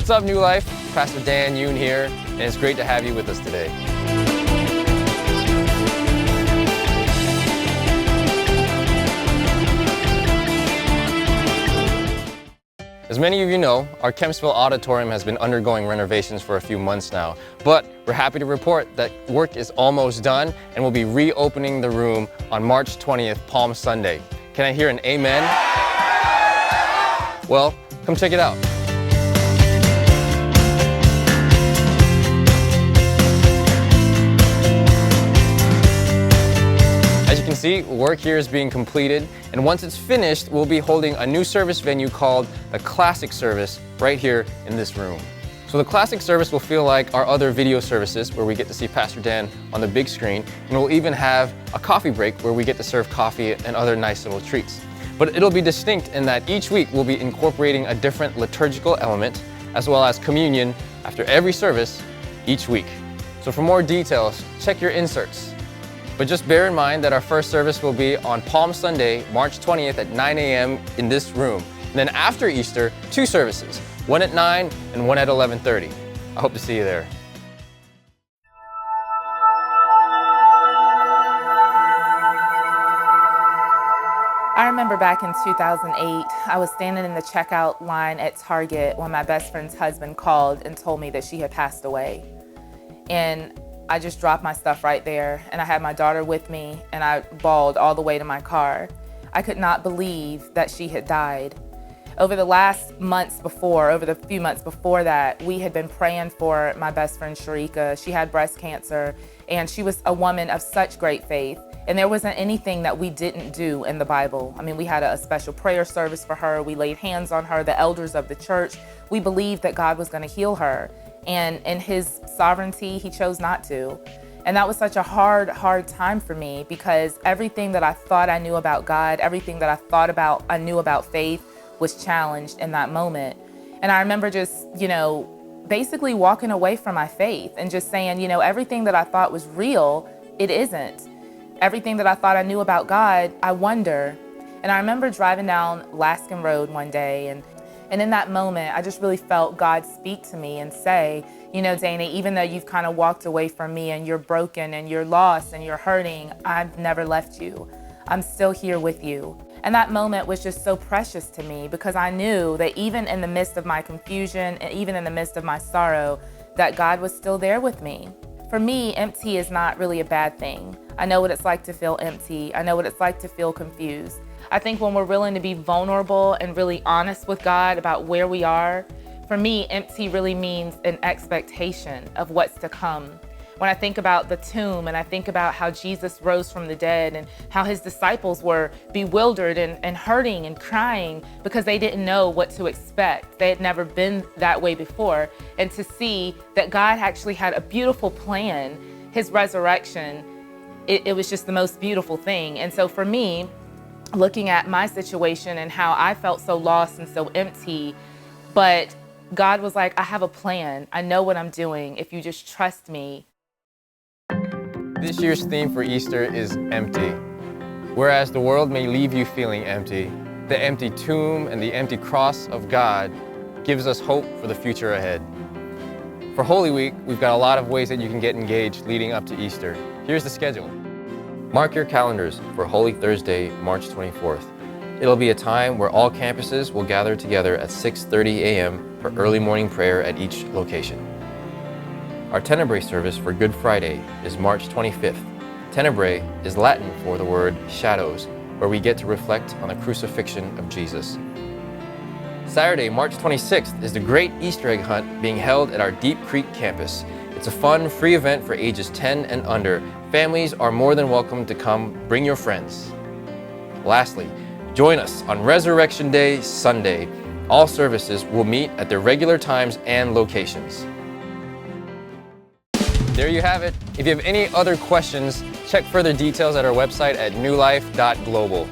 What's up, New Life? Pastor Dan Yoon here, and it's great to have you with us today. As many of you know, our Kempsville Auditorium has been undergoing renovations for a few months now, but we're happy to report that work is almost done and we'll be reopening the room on March 20th, Palm Sunday. Can I hear an amen? Well, come check it out. As you can see, work here is being completed, and once it's finished, we'll be holding a new service venue called the Classic Service right here in this room. So the Classic Service will feel like our other video services where we get to see Pastor Dan on the big screen, and we'll even have a coffee break where we get to serve coffee and other nice little treats. But it'll be distinct in that each week we'll be incorporating a different liturgical element as well as communion after every service each week. So for more details, check your inserts. But just bear in mind that our first service will be on Palm Sunday, March 20th at 9 a.m. in this room. And then after Easter, 2 services, one at 9 and one at 11:30. I hope to see you there. I remember back in 2008, I was standing in the checkout line at Target when my best friend's husband called and told me that she had passed away. And I just dropped my stuff right there, and I had my daughter with me, and I bawled all the way to my car. I could not believe that she had died. Over the few months before that, we had been praying for my best friend Sharika. She had breast cancer, and she was a woman of such great faith. And there wasn't anything that we didn't do in the Bible. I mean, we had a special prayer service for her. We laid hands on her, the elders of the church. We believed that God was going to heal her. And in his sovereignty, he chose not to. And that was such a hard time for me, because everything that I thought I knew about God, everything that I knew about faith was challenged in that moment. And I remember just, basically walking away from my faith and just saying, everything that I thought was real, it isn't. Everything that I thought I knew about God, I wonder. And I remember driving down Laskin Road one day, and in that moment, I just really felt God speak to me and say, Dana, even though you've kind of walked away from me and you're broken and you're lost and you're hurting, I've never left you. I'm still here with you. And that moment was just so precious to me, because I knew that even in the midst of my confusion and even in the midst of my sorrow, that God was still there with me. For me, empty is not really a bad thing. I know what it's like to feel empty. I know what it's like to feel confused. I think when we're willing to be vulnerable and really honest with God about where we are, for me, empty really means an expectation of what's to come. When I think about the tomb and I think about how Jesus rose from the dead and how his disciples were bewildered and hurting and crying because they didn't know what to expect. They had never been that way before. And to see that God actually had a beautiful plan, his resurrection, it was just the most beautiful thing. And so for me, looking at my situation and how I felt so lost and so empty, but God was like, I have a plan. I know what I'm doing if you just trust me. This year's theme for Easter is empty. Whereas the world may leave you feeling empty, the empty tomb and the empty cross of God gives us hope for the future ahead. For Holy Week, we've got a lot of ways that you can get engaged leading up to Easter. Here's the schedule. Mark your calendars for Holy Thursday, March 24th. It'll be a time where all campuses will gather together at 6:30 a.m. for early morning prayer at each location. Our Tenebrae service for Good Friday is March 25th. Tenebrae is Latin for the word shadows, where we get to reflect on the crucifixion of Jesus. Saturday, March 26th is the Great Easter Egg Hunt being held at our Deep Creek campus. It's a fun, free event for ages 10 and under. Families are more than welcome to come. Bring your friends. Lastly, join us on Resurrection Day, Sunday. All services will meet at their regular times and locations. There you have it. If you have any other questions, check further details at our website at newlife.global.